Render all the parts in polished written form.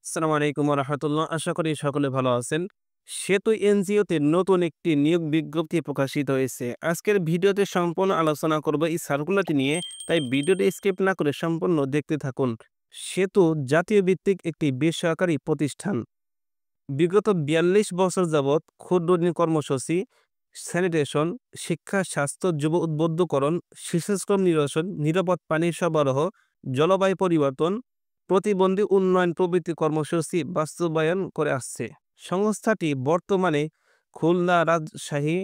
আসসালামু আলাইকুম ওয়া রাহমাতুল্লাহ। আশা করি সকলে ভালো আছেন। সেতু এনজিওতে নতুন একটি নিয়োগ বিজ্ঞপ্তি প্রকাশিত হয়েছে। আজকের ভিডিওতে সম্পূর্ণ আলোচনা করব এই সার্কুলারটি নিয়ে। তাই ভিডিওটি স্কিপ না করে সম্পূর্ণ দেখতে থাকুন। সেতু জাতীয় ভিত্তিক একটি বেসরকারি প্রতিষ্ঠান। বিগত ৪২ বছর যাবৎ ক্ষুদ্র ঋণ কর্মসূচি, স্যানিটেশন, শিক্ষা, স্বাস্থ্য, যুব উদ্বুদ্ধকরণ, শিশুশ্রম নিরসন, নিরাপদ পানি সরবরাহ, জলবায়ু পরিবর্তন, প্রতিবন্ধী উন্নয়ন প্রভৃতি কর্মসূচি বাস্তবায়ন করে আসছে। সংস্থাটি বর্তমানে খুলনা, রাজশাহী,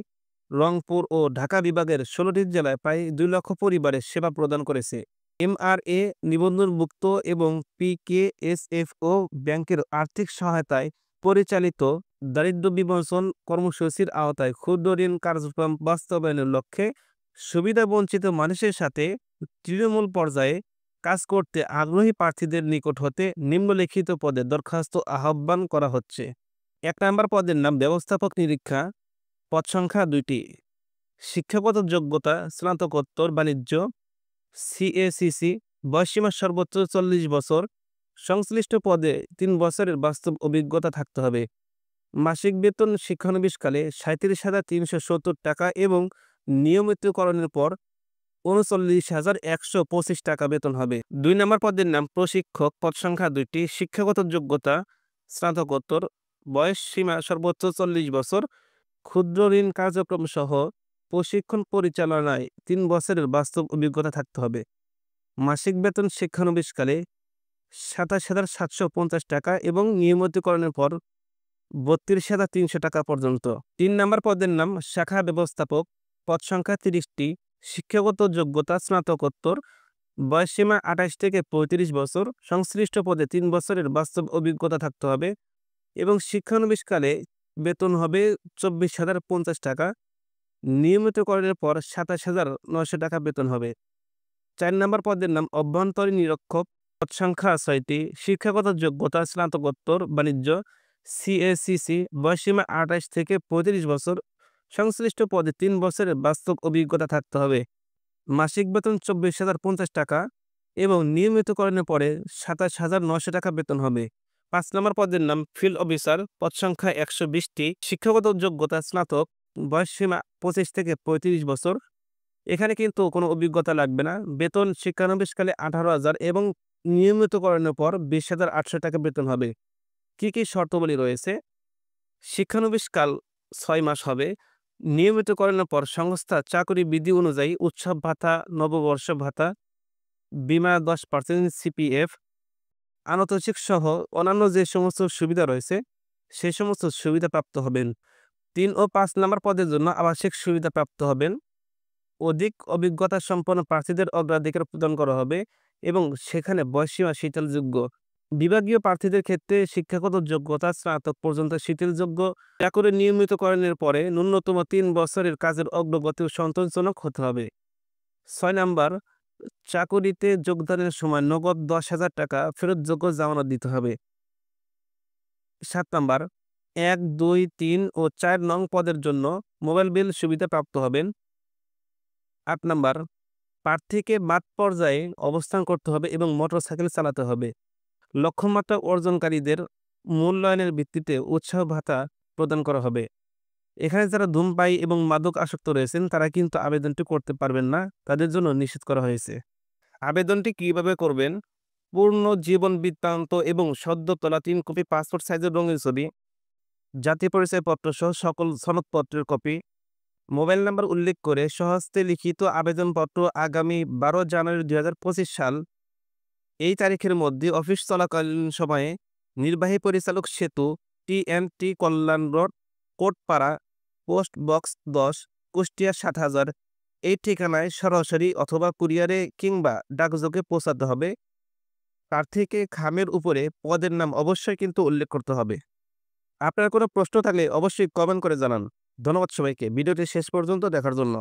রংপুর ও ঢাকা বিভাগের ১৬টি জেলায় প্রায় ২ লক্ষ পরিবারের সেবা প্রদান করেছে। এমআরএ নিবন্ধনভুক্ত এবং পিকেএসএফও ব্যাংকের আর্থিক সহায়তায় পরিচালিত দারিদ্র্য বিমোচন কর্মসূচির আওতায় ক্ষুদ্র ঋণ কার্যক্রম বাস্তবায়নের লক্ষ্যে সুবিধাবঞ্চিত মানুষের সাথে তৃণমূল পর্যায়ে কাজ করতে আগ্রহী প্রার্থীদের নিকট হতে নিম্নলিখিত পদে দরখাস্ত আহ্বান করা হচ্ছে। ১ নম্বর পদের নাম ব্যবস্থাপক নিরীক্ষা, পদ সংখ্যা ২টি। শিক্ষাগত যোগ্যতা স্নাতকোত্তর বাণিজ্য, সিএসিসি, বয়সসীমা সর্বোচ্চ ৪০ বছর, সংশ্লিষ্ট পদে ৩ বছরের বাস্তব অভিজ্ঞতা থাকতে হবে। মাসিক বেতন শিক্ষানবিশকালে ৩৭,৩৭০ টাকা এবং নিয়মিতকরণের পর ৩৯,১২৫ টাকা বেতন হবে। ২ নম্বর পদের নাম প্রশিক্ষক, পদ সংখ্যা ২টি। শিক্ষাগত যোগ্যতা স্নাতকোত্তর, বয়স সীমা সর্বোচ্চ ৪০ বছর, ক্ষুদ্র ঋণ কার্যক্রম সহ প্রশিক্ষণ পরিচালনায় ৩ বছরের বাস্তব অভিজ্ঞতা থাকতে হবে। মাসিক বেতন শিক্ষানবিশকালে ২৭,৭৫০ টাকা এবং নিয়মিতকরণের পর ৩২,৩০০ টাকা পর্যন্ত। ৩ নম্বর পদের নাম শাখা ব্যবস্থাপক, পদ সংখ্যা ৩০টি। শিক্ষাগত যোগ্যতা স্নাতকোত্তর, বয়সসীমা ২৮ থেকে ৩৫ বছর, সংশ্লিষ্ট পদে ৩ বছরের বাস্তব অভিজ্ঞতা থাকতে হবে এবং শিক্ষানবিশকালে বেতন হবে ২৪,০৫০ টাকা, নিয়মিতকরণের পর ২৭,৯০০ টাকা বেতন হবে। ৪ নম্বর পদের নাম অভ্যন্তরীণ নিরীক্ষক, পদ সংখ্যা ৬টি। শিক্ষাগত যোগ্যতা স্নাতকোত্তর বাণিজ্য, সিএসিসি, বয়সসীমা ২৮ থেকে ৩৫ বছর, সংশ্লিষ্ট পদে ৩ বছরের বাস্তব অভিজ্ঞতা থাকতে হবে। মাসিক বেতন ২৪,০৫০ টাকা এবং নিয়মিতকরণের পরে ২৭,৯০০ টাকা বেতন হবে। ৫ নম্বর পদের নাম ফিল্ড অফিসার, পদ সংখ্যা ১২০টি। শিক্ষাগত যোগ্যতা স্নাতক, বয়সসীমা ২৫ থেকে ৩৫ বছর। এখানে কিন্তু কোনো অভিজ্ঞতা লাগবে না। বেতন শিক্ষানবিশকালে ১৮,০০০ এবং নিয়মিতকরণের পর ২০,৮০০ টাকা বেতন হবে। কি, কি শর্তাবলী রয়েছে? শিক্ষানবিশকাল ৬ মাস হবে। নিয়মিতকরণের পর সংস্থা চাকরি বিধি অনুযায়ী উৎসব ভাতা, নববর্ষ ভাতা, বীমা ১০% সিপিএফ, আনুতোষিক সহ অন্যান্য যে সমস্ত সুবিধা রয়েছে সে সমস্ত সুবিধা প্রাপ্ত হবেন। ৩ ও ৫ নম্বর পদের জন্য আবাসিক সুবিধা প্রাপ্ত হবেন। অধিক অভিজ্ঞতা সম্পন্ন প্রার্থীদের অগ্রাধিকার প্রদান করা হবে এবং সেখানে বয়সসীমা শিথিলযোগ্য। বিভাগীয় প্রার্থীদের ক্ষেত্রে শিক্ষাগত যোগ্যতা স্নাতক পর্যন্ত শিথিলযোগ্য। চাকরি নিয়মিতকরণের পরে ন্যূনতম ৩ বছরের কাজের অগ্রগতি সন্তোষজনক হতে হবে। ৬ নাম্বার, চাকুরিতে যোগদানের সময় নগদ ১০,০০০ টাকা ফেরতযোগ্য জামানত দিতে হবে। ৭ নাম্বার, ১, ২, ৩ ও ৪ নং পদের জন্য মোবাইল বিল সুবিধা প্রাপ্ত হবেন। ৮ নাম্বার, প্রার্থীকে মাঠ পর্যায়ে অবস্থান করতে হবে এবং মোটরসাইকেল চালাতে হবে। লক্ষ্যমাত্রা অর্জনকারীদের মূল্যায়নের ভিত্তিতে উৎসাহ ভাতা প্রদান করা হবে। এখানে যারা ধূমপায়ী এবং মাদক আসক্ত রয়েছেন তারা কিন্তু আবেদনটি করতে পারবেন না, তাদের জন্য নিষেধ করা হয়েছে। আবেদনটি কিভাবে করবেন? পূর্ণ জীবন বৃত্তান্ত এবং সদ্য তোলা ৩ কপি পাসপোর্ট সাইজের রঙিন ছবি, জাতীয় পরিচয়পত্র সহ সকল সনদপত্রের কপি, মোবাইল নাম্বার উল্লেখ করে স্বহস্তে লিখিত আবেদনপত্র আগামী ১২ জানুয়ারি ২০২৫ সাল এই তারিখের মধ্যে অফিস চলাকালীন সময়ে নির্বাহী পরিচালক Setu, TNT, Kalyan road, Kotpara, post box ১০, Kushtia ৭০০০ এই ঠিকানায় সরাসরি অথবা কুরিয়ারে কিংবা ডাকযোগে পৌঁছাতে হবে। প্রার্থীকে খামের উপরে পদের নাম অবশ্যই কিন্তু উল্লেখ করতে হবে। আপনার কোনো প্রশ্ন থাকলে অবশ্যই কমেন্ট করে জানান। ধন্যবাদ সবাইকে ভিডিওটি শেষ পর্যন্ত দেখার জন্য।